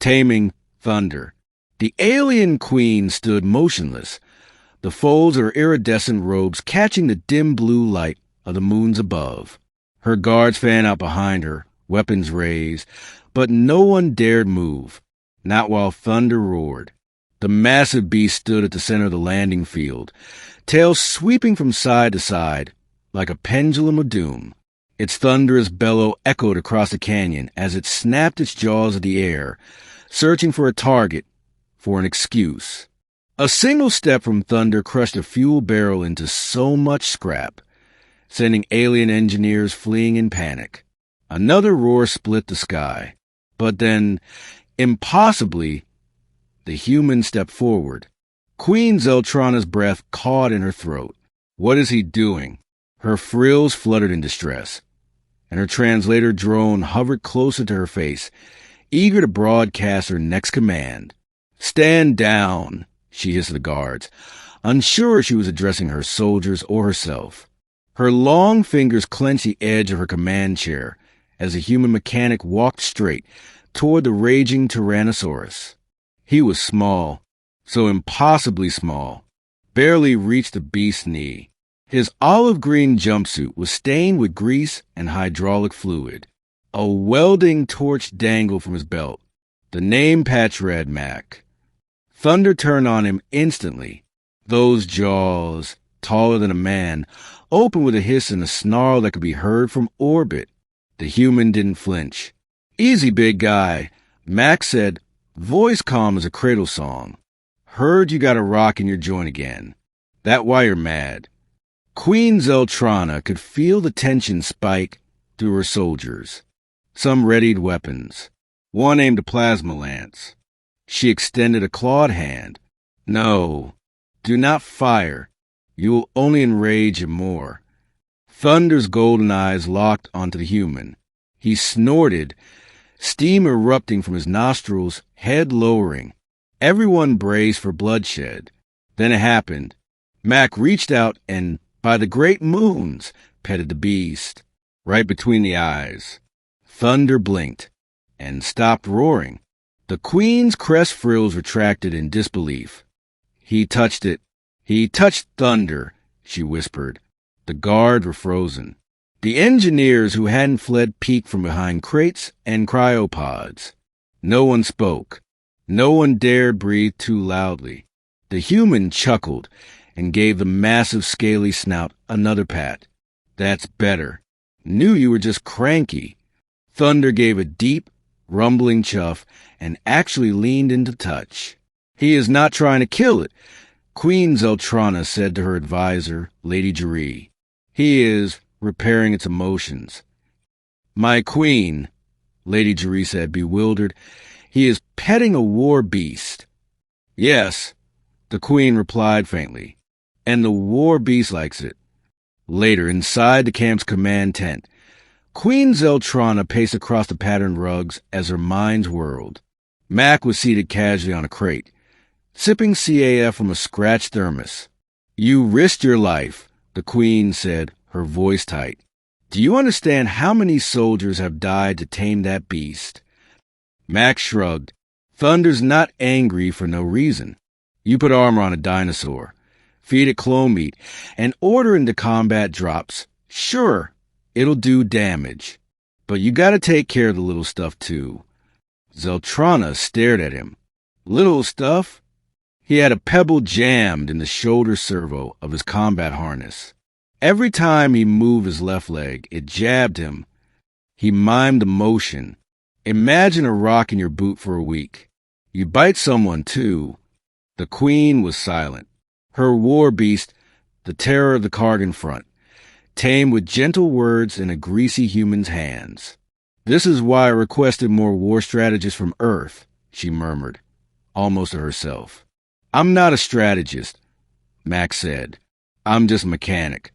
Taming Thunder. The alien queen stood motionless, the folds of her iridescent robes catching the dim blue light of the moons above. Her guards fanned out behind her, weapons raised, but no one dared move, not while thunder roared. The massive beast stood at the center of the landing field, tail sweeping from side to side like a pendulum of doom. Its thunderous bellow echoed across the canyon as it snapped its jaws at the air, searching for a target, for an excuse. A single step from thunder crushed a fuel barrel into so much scrap, sending alien engineers fleeing in panic. Another roar split the sky, but then, impossibly, the human stepped forward. Queen Zeltrana's breath caught in her throat. What is he doing? Her frills fluttered in distress, and her translator drone hovered closer to her face, eager to broadcast her next command. Stand down, she hissed at the guards, unsure if she was addressing her soldiers or herself. Her long fingers clenched the edge of her command chair as the human mechanic walked straight toward the raging Tyrannosaurus. He was small, so impossibly small, barely reached the beast's knee. His olive-green jumpsuit was stained with grease and hydraulic fluid. A welding torch dangled from his belt. The name patch read Mac. Thunder turned on him instantly. Those jaws, taller than a man, opened with a hiss and a snarl that could be heard from orbit. The human didn't flinch. Easy, big guy, Mac said, voice calm as a cradle song. Heard you got a rock in your joint again. That why you're mad. Queen Zeltrana could feel the tension spike through her soldiers. Some readied weapons. One aimed a plasma lance. She extended a clawed hand. No, do not fire. You will only enrage him more. Thunder's golden eyes locked onto the human. He snorted, steam erupting from his nostrils, head lowering. Everyone braced for bloodshed. Then it happened. Mac reached out and, by the great moons, petted the beast, right between the eyes. Thunder blinked and stopped roaring. The queen's crest frills retracted in disbelief. He touched it. He touched Thunder, she whispered. The guards were frozen. The engineers who hadn't fled peeked from behind crates and cryopods. No one spoke. No one dared breathe too loudly. The human chuckled and gave the massive scaly snout another pat. That's better. Knew you were just cranky. Thunder gave a deep, rumbling chuff and actually leaned in to touch. He is not trying to kill it, Queen Zeltrana said to her advisor, Lady Jaree. He is repairing its emotions. My queen, Lady Jaree said, bewildered, he is petting a warbeast. Yes, the queen replied faintly, and the warbeast likes it. Later, inside the camp's command tent, Queen Zeltrana paced across the patterned rugs as her mind whirled. Mac was seated casually on a crate, sipping CAF from a scratched thermos. You risked your life, the queen said, her voice tight. Do you understand how many soldiers have died to tame that beast? Mac shrugged. Thunder's not angry for no reason. You put armor on a dinosaur, feed it clone meat, and order into combat drops. Sure, it'll do damage. But you gotta take care of the little stuff too. Zeltrana stared at him. Little stuff? He had a pebble jammed in the shoulder servo of his combat harness. Every time he moved his left leg, it jabbed him. He mimed the motion. Imagine a rock in your boot for a week. You bite someone, too. The queen was silent. Her war beast, the terror of the Kargan front, tamed with gentle words in a greasy human's hands. This is why I requested more war strategists from Earth, she murmured, almost to herself. I'm not a strategist, Max said. I'm just a mechanic.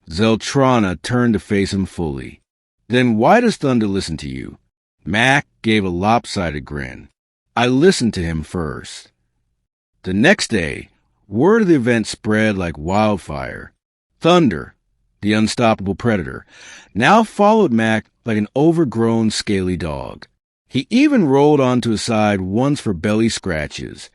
Zeltrana turned to face him fully. Then why does Thunder listen to you? Mac gave a lopsided grin. I listened to him first. The next day, word of the event spread like wildfire. Thunder, the unstoppable predator, now followed Mac like an overgrown, scaly dog. He even rolled onto his side once for belly scratches,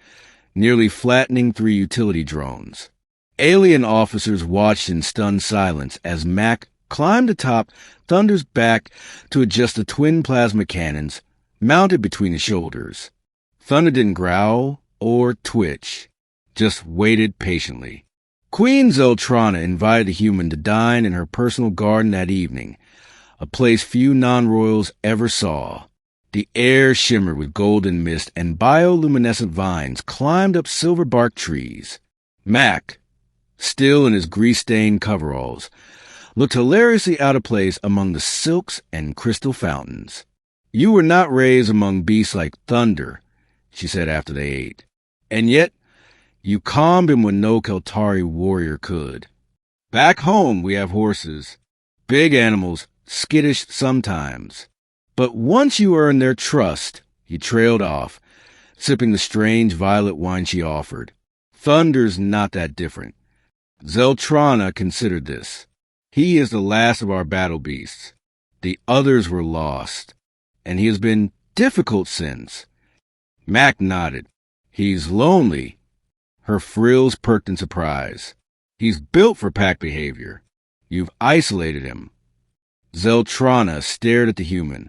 nearly flattening 3 utility drones. Alien officers watched in stunned silence as Mac climbed atop Thunder's back to adjust the twin plasma cannons mounted between his shoulders. Thunder didn't growl or twitch, just waited patiently. Queen Zeltrana invited the human to dine in her personal garden that evening, a place few non-royals ever saw. The air shimmered with golden mist, and bioluminescent vines climbed up silver-barked trees. Mac, still in his grease-stained coveralls, looked hilariously out of place among the silks and crystal fountains. "You were not raised among beasts like Thunder," she said after they ate. "And yet, you calmed him when no Keltari warrior could. Back home we have horses. Big animals, skittish sometimes. But once you earn their trust," he trailed off, sipping the strange violet wine she offered. "Thunder's not that different. Zeltrana considered this. He is the last of our battle beasts. The others were lost, and he has been difficult since." Mac nodded. "He's lonely." Her frills perked in surprise. "He's built for pack behavior. You've isolated him." Zeltrana stared at the human.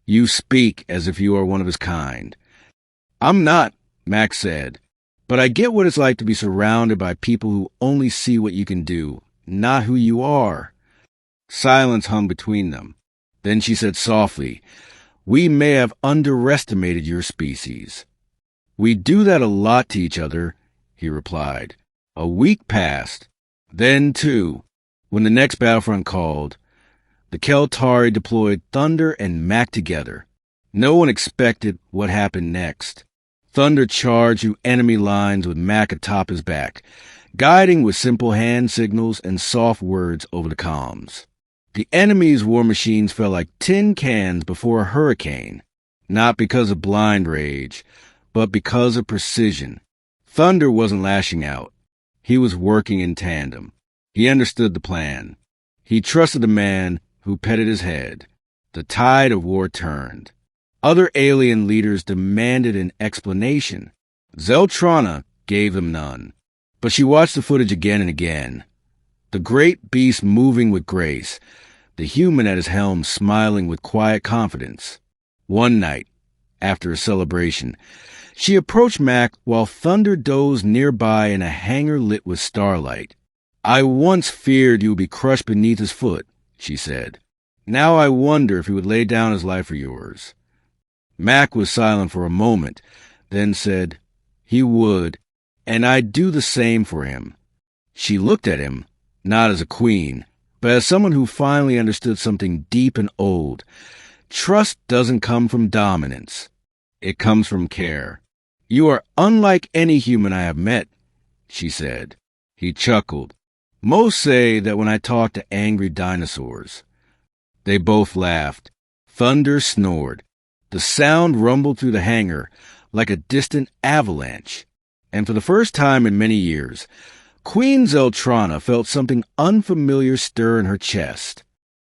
"You speak as if you are one of his kind." "I'm not," Mac said. "But I get what it's like to be surrounded by people who only see what you can do, not who you are." Silence hung between them. Then she said softly, "We may have underestimated your species." "We do that a lot to each other," he replied. A week passed. Then, too, when the next battlefront called, the Keltari deployed Thunder and Mac together. No one expected what happened next. Thunder charged through enemy lines with Mac atop his back, guiding with simple hand signals and soft words over the comms. The enemy's war machines felt like tin cans before a hurricane, not because of blind rage, but because of precision. Thunder wasn't lashing out. He was working in tandem. He understood the plan. He trusted the man who petted his head. The tide of war turned. Other alien leaders demanded an explanation. Zeltrana gave them none. But she watched the footage again and again. The great beast moving with grace, the human at his helm smiling with quiet confidence. One night, after a celebration, she approached Mac while Thunder dozed nearby in a hangar lit with starlight. "I once feared you would be crushed beneath his foot," she said. "Now I wonder if he would lay down his life for yours." Mac was silent for a moment, then said, "He would, and I'd do the same for him." She looked at him, not as a queen, but as someone who finally understood something deep and old. Trust doesn't come from dominance. It comes from care. "You are unlike any human I have met," she said. He chuckled. "Most say that when I talk to angry dinosaurs." They both laughed. Thunder snored. The sound rumbled through the hangar like a distant avalanche. And for the first time in many years, Queen Zeltrana felt something unfamiliar stir in her chest.